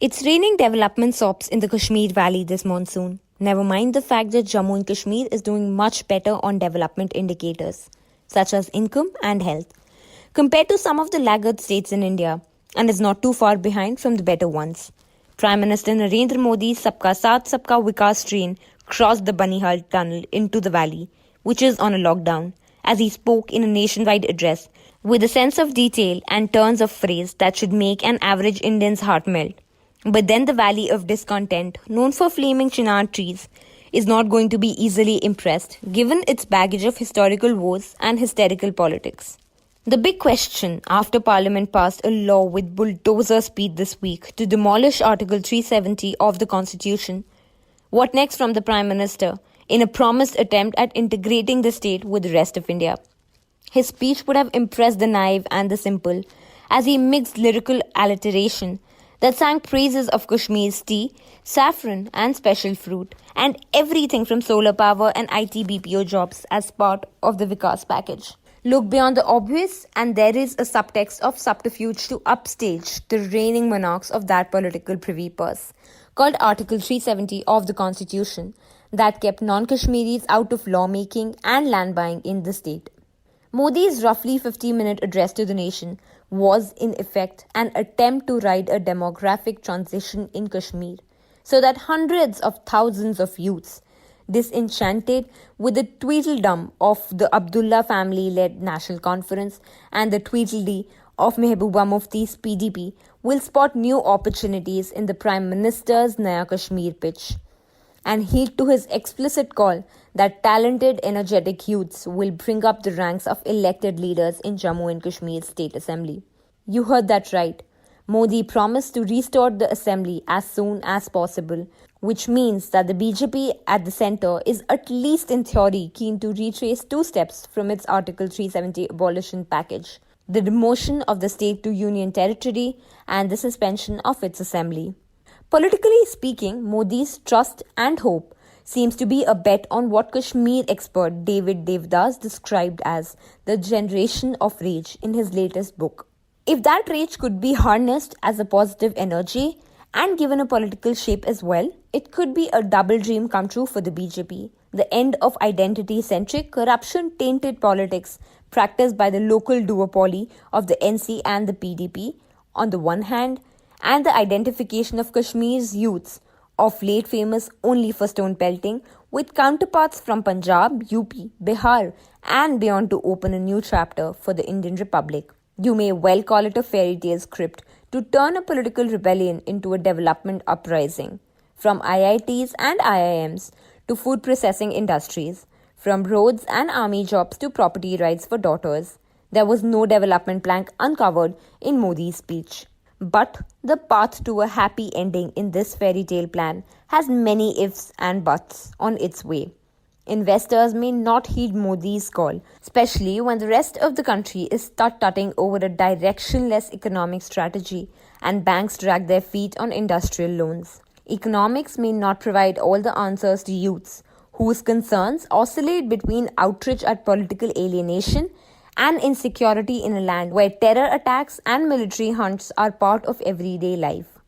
It's raining development sops in the Kashmir Valley this monsoon. Never mind the fact that Jammu and Kashmir is doing much better on development indicators, such as income and health, compared to some of the laggard states in India, and is not too far behind from the better ones. Prime Minister Narendra Modi's Sabka Saath Sabka Vikas train crossed the Banihal tunnel into the valley, which is on a lockdown, as he spoke in a nationwide address with a sense of detail and turns of phrase that should make an average Indian's heart melt. But then the valley of discontent, known for flaming chinar trees, is not going to be easily impressed given its baggage of historical woes and hysterical politics. The big question after Parliament passed a law with bulldozer speed this week to demolish Article 370 of the Constitution, what next from the Prime Minister in a promised attempt at integrating the state with the rest of India? His speech would have impressed the naive and the simple as he mixed lyrical alliteration that sang praises of Kashmir's tea, saffron and special fruit, and everything from solar power and IT BPO jobs as part of the Vikas package. Look beyond the obvious, and there is a subtext of subterfuge to upstage the reigning monarchs of that political privy purse, called Article 370 of the Constitution, that kept non-Kashmiris out of lawmaking and land buying in the state. Modi's roughly 50-minute address to the nation was, in effect, an attempt to ride a demographic transition in Kashmir, so that hundreds of thousands of youths, disenchanted with the tweedledum of the Abdullah family-led National Conference and the tweedledee of Mehbooba Mufti's PDP, will spot new opportunities in the Prime Minister's Naya Kashmir pitch, and heed to his explicit call that talented, energetic youths will bring up the ranks of elected leaders in Jammu and Kashmir State Assembly. You heard that right. Modi promised to restore the assembly as soon as possible, which means that the BJP at the centre is at least in theory keen to retrace two steps from its Article 370 abolition package: the demotion of the state to union territory and the suspension of its assembly. Politically speaking, Modi's trust and hope seems to be a bet on what Kashmir expert David Devdas described as the generation of rage in his latest book. If that rage could be harnessed as a positive energy and given a political shape as well, it could be a double dream come true for the BJP. The end of identity-centric, corruption-tainted politics practiced by the local duopoly of the NC and the PDP on the one hand, and the identification of Kashmir's youths, of late famous only for stone pelting, with counterparts from Punjab, UP, Bihar, and beyond to open a new chapter for the Indian Republic. You may well call it a fairy tale script to turn a political rebellion into a development uprising. From IITs and IIMs to food processing industries, from roads and army jobs to property rights for daughters, there was no development plank uncovered in Modi's speech. But the path to a happy ending in this fairy tale plan has many ifs and buts on its way. Investors may not heed Modi's call, especially when the rest of the country is tut-tutting over a directionless economic strategy and banks drag their feet on industrial loans. Economics may not provide all the answers to youths, whose concerns oscillate between outrage at political alienation and insecurity in a land where terror attacks and military hunts are part of everyday life.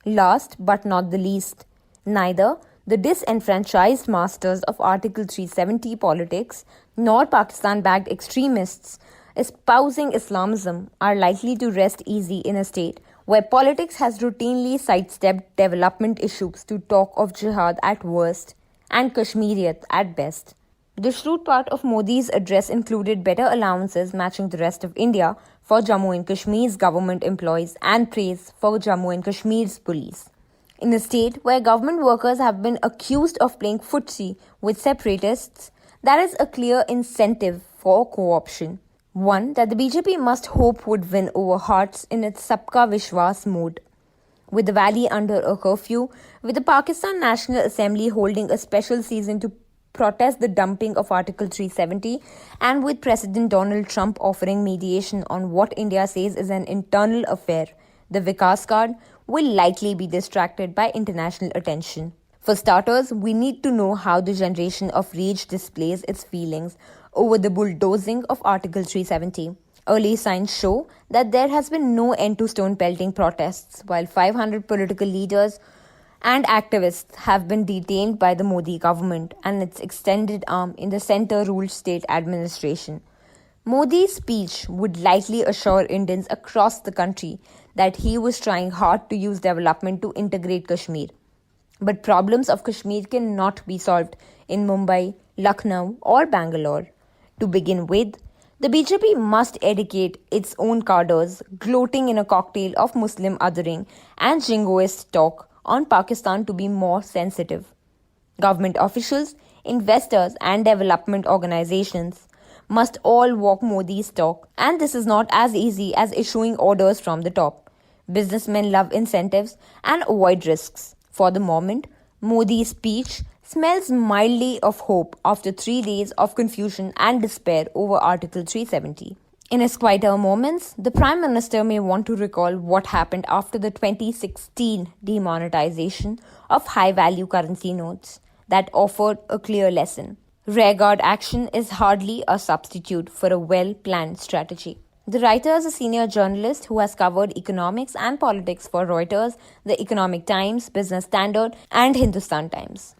Last but not the least, neither the disenfranchised masters of Article 370 politics nor Pakistan-backed extremists espousing Islamism are likely to rest easy in a state where politics has routinely sidestepped development issues to talk of jihad at worst and Kashmiriyat at best. The shrewd part of Modi's address included better allowances matching the rest of India for Jammu and Kashmir's government employees and praise for Jammu and Kashmir's police. In a state where government workers have been accused of playing footsie with separatists, that is a clear incentive for co-option. One that the BJP must hope would win over hearts in its Sabka Vishwas mode. With the valley under a curfew, with the Pakistan National Assembly holding a special season to protest the dumping of Article 370, and with President Donald Trump offering mediation on what India says is an internal affair, the Vikas card will likely be distracted by international attention. For starters, we need to know how the generation of rage displays its feelings over the bulldozing of Article 370. Early signs show that there has been no end to stone pelting protests, while 500 political leaders and activists have been detained by the Modi government and its extended arm in the center ruled state administration. Modi's speech would likely assure Indians across the country that he was trying hard to use development to integrate Kashmir. But problems of Kashmir cannot be solved in Mumbai, Lucknow, or Bangalore. To begin with, the BJP must educate its own cadres, gloating in a cocktail of Muslim othering and jingoist talk on Pakistan to be more sensitive. Government officials, investors, and development organizations must all walk Modi's talk, and this is not as easy as issuing orders from the top. Businessmen love incentives and avoid risks. For the moment, Modi's speech smells mildly of hope after 3 days of confusion and despair over Article 370. In his quieter moments, the Prime Minister may want to recall what happened after the 2016 demonetization of high value currency notes that offered a clear lesson. Rearguard action is hardly a substitute for a well planned strategy. The writer is a senior journalist who has covered economics and politics for Reuters, The Economic Times, Business Standard, and Hindustan Times.